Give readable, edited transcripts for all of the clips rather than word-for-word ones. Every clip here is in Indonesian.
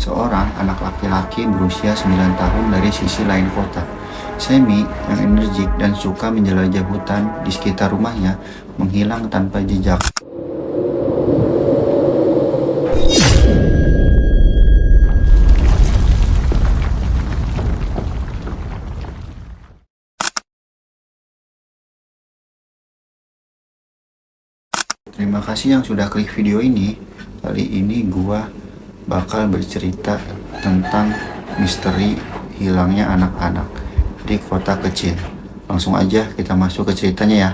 seorang anak laki-laki berusia 9 tahun dari sisi lain kota. Semi yang energik dan suka menjelajah hutan di sekitar rumahnya menghilang tanpa jejak. Terima kasih yang sudah klik video ini. Kali ini gua bakal bercerita tentang misteri hilangnya anak-anak di kota kecil. Langsung aja kita masuk ke ceritanya ya.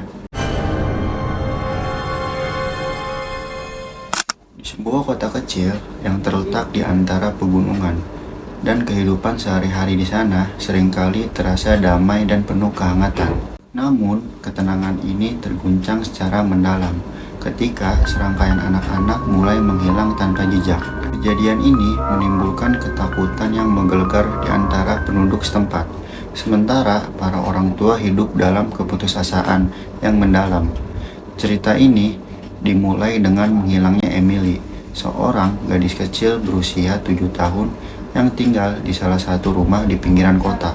Di sebuah kota kecil yang terletak di antara pegunungan, dan kehidupan sehari-hari di sana seringkali terasa damai dan penuh kehangatan. Namun, ketenangan ini terguncang secara mendalam ketika serangkaian anak-anak mulai menghilang tanpa jejak. Kejadian ini menimbulkan ketakutan yang menggelegar di antara penduduk setempat, sementara para orang tua hidup dalam keputusasaan yang mendalam. Cerita ini dimulai dengan menghilangnya Emily, seorang gadis kecil berusia 7 tahun yang tinggal di salah satu rumah di pinggiran kota.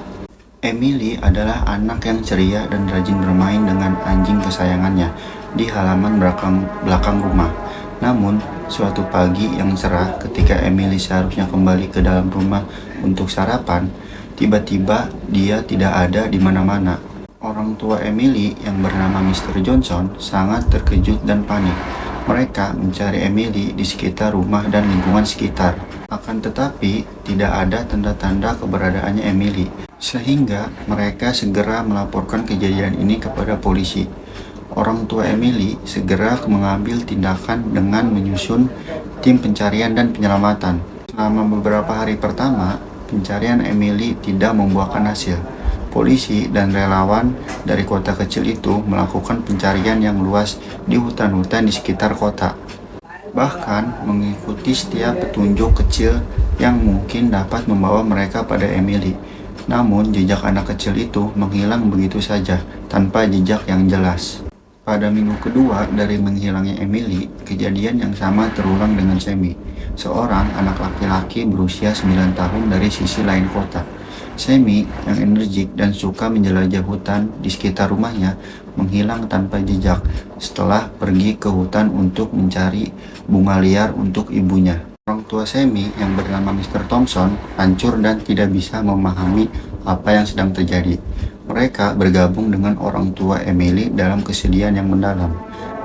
Emily adalah anak yang ceria dan rajin bermain dengan anjing kesayangannya di halaman belakang rumah. Namun, suatu pagi yang cerah ketika Emily seharusnya kembali ke dalam rumah untuk sarapan, tiba-tiba dia tidak ada di mana-mana. Orang tua Emily yang bernama Mr. Johnson sangat terkejut dan panik. Mereka mencari Emily di sekitar rumah dan lingkungan sekitar. Akan tetapi, tidak ada tanda-tanda keberadaannya Emily, sehingga mereka segera melaporkan kejadian ini kepada polisi. Orang tua Emily segera mengambil tindakan dengan menyusun tim pencarian dan penyelamatan. Selama beberapa hari pertama, pencarian Emily tidak membuahkan hasil. Polisi dan relawan dari kota kecil itu melakukan pencarian yang luas di hutan-hutan di sekitar kota, bahkan mengikuti setiap petunjuk kecil yang mungkin dapat membawa mereka pada Emily. Namun, jejak anak kecil itu menghilang begitu saja, tanpa jejak yang jelas. Pada minggu kedua dari menghilangnya Emily, kejadian yang sama terulang dengan Semi, seorang anak laki-laki berusia 9 tahun dari sisi lain kota. Semi yang energik dan suka menjelajah hutan di sekitar rumahnya menghilang tanpa jejak setelah pergi ke hutan untuk mencari bunga liar untuk ibunya. Orang tua Semi yang bernama Mr. Thompson hancur dan tidak bisa memahami apa yang sedang terjadi. Mereka bergabung dengan orang tua Emily dalam kesedihan yang mendalam,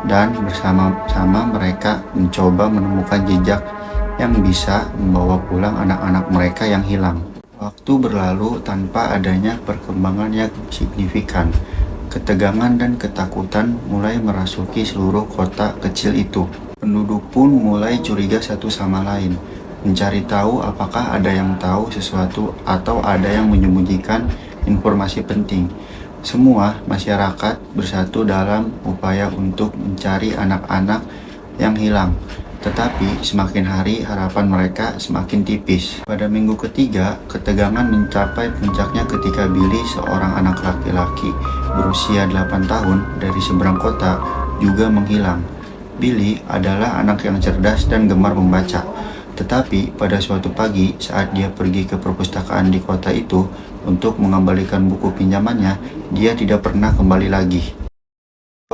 dan bersama-sama mereka mencoba menemukan jejak yang bisa membawa pulang anak-anak mereka yang hilang. Waktu berlalu tanpa adanya perkembangan yang signifikan. Ketegangan dan ketakutan mulai merasuki seluruh kota kecil itu. Penduduk pun mulai curiga satu sama lain, mencari tahu apakah ada yang tahu sesuatu atau ada yang menyembunyikan informasi penting. Semua masyarakat bersatu dalam upaya untuk mencari anak-anak yang hilang. Tetapi semakin hari harapan mereka semakin tipis. Pada minggu ketiga, ketegangan mencapai puncaknya ketika Billy, seorang anak laki-laki berusia 8 tahun dari seberang kota, juga menghilang. Billy adalah anak yang cerdas dan gemar membaca. Tetapi pada suatu pagi saat dia pergi ke perpustakaan di kota itu untuk mengembalikan buku pinjamannya, dia tidak pernah kembali lagi.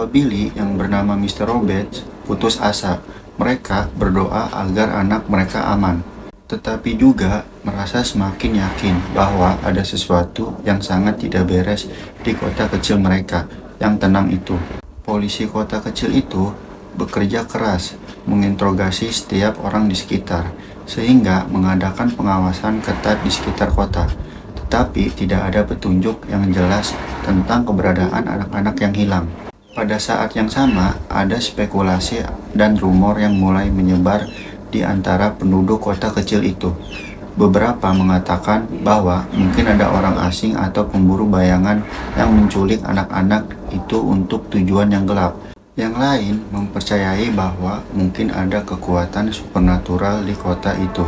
Billy yang bernama Mr. Roberts putus asa. Mereka berdoa agar anak mereka aman, tetapi juga merasa semakin yakin bahwa ada sesuatu yang sangat tidak beres di kota kecil mereka yang tenang itu. Polisi kota kecil itu bekerja keras menginterogasi setiap orang di sekitar, sehingga mengadakan pengawasan ketat di sekitar kota. Tetapi tidak ada petunjuk yang jelas tentang keberadaan anak-anak yang hilang. Pada saat yang sama, ada spekulasi dan rumor yang mulai menyebar di antara penduduk kota kecil itu. Beberapa mengatakan bahwa mungkin ada orang asing atau pemburu bayangan yang menculik anak-anak itu untuk tujuan yang gelap. Yang lain mempercayai bahwa mungkin ada kekuatan supernatural di kota itu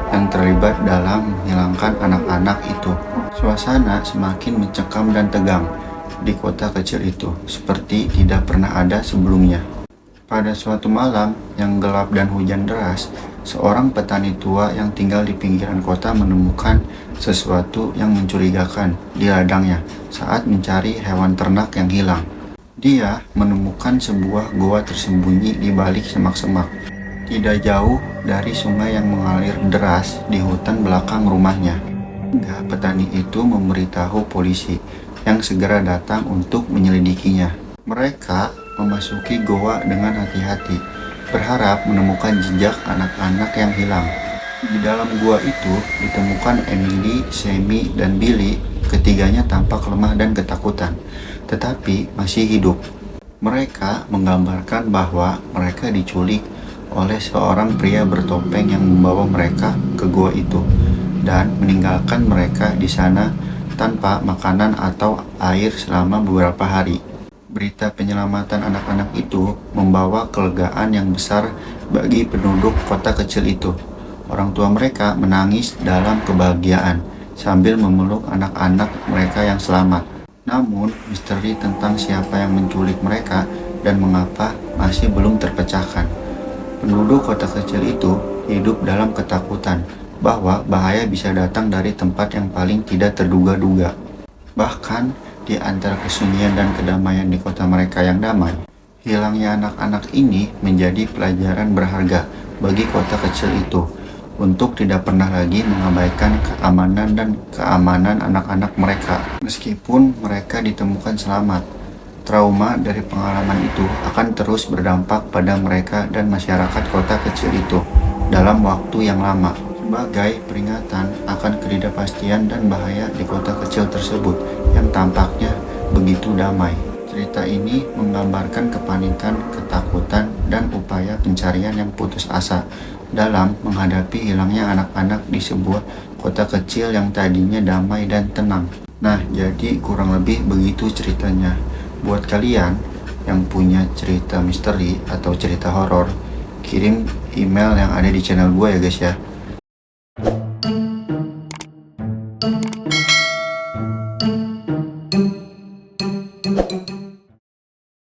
yang terlibat dalam menghilangkan anak-anak itu. Suasana semakin mencekam dan tegang di kota kecil itu, seperti tidak pernah ada sebelumnya. Pada suatu malam yang gelap dan hujan deras, seorang petani tua yang tinggal di pinggiran kota menemukan sesuatu yang mencurigakan di ladangnya saat mencari hewan ternak yang hilang. Dia menemukan sebuah goa tersembunyi di balik semak-semak, tidak jauh dari sungai yang mengalir deras di hutan belakang rumahnya. Hingga petani itu memberitahu polisi yang segera datang untuk menyelidikinya. Mereka memasuki goa dengan hati-hati, berharap menemukan jejak anak-anak yang hilang. Di dalam gua itu ditemukan Emily, Sammy, dan Billy. Ketiganya tampak lemah dan ketakutan, tetapi masih hidup. Mereka menggambarkan bahwa mereka diculik oleh seorang pria bertopeng yang membawa mereka ke gua itu dan meninggalkan mereka di sana tanpa makanan atau air selama beberapa hari. Berita penyelamatan anak-anak itu membawa kelegaan yang besar bagi penduduk kota kecil itu. Orang tua mereka menangis dalam kebahagiaan sambil memeluk anak-anak mereka yang selamat. Namun, misteri tentang siapa yang menculik mereka dan mengapa masih belum terpecahkan. Penduduk kota kecil itu hidup dalam ketakutan bahwa bahaya bisa datang dari tempat yang paling tidak terduga-duga. Bahkan di antara kesunyian dan kedamaian di kota mereka yang damai, hilangnya anak-anak ini menjadi pelajaran berharga bagi kota kecil itu untuk tidak pernah lagi mengabaikan keamanan dan keamanan anak-anak mereka. Meskipun mereka ditemukan selamat, trauma dari pengalaman itu akan terus berdampak pada mereka dan masyarakat kota kecil itu dalam waktu yang lama, sebagai peringatan akan ketidakpastian dan bahaya di kota kecil tersebut yang tampaknya begitu damai. Cerita ini menggambarkan kepanikan, ketakutan, dan upaya pencarian yang putus asa dalam menghadapi hilangnya anak-anak di sebuah kota kecil yang tadinya damai dan tenang. Nah, jadi kurang lebih begitu ceritanya. Buat kalian yang punya cerita misteri atau cerita horor, kirim email yang ada di channel gue ya guys ya.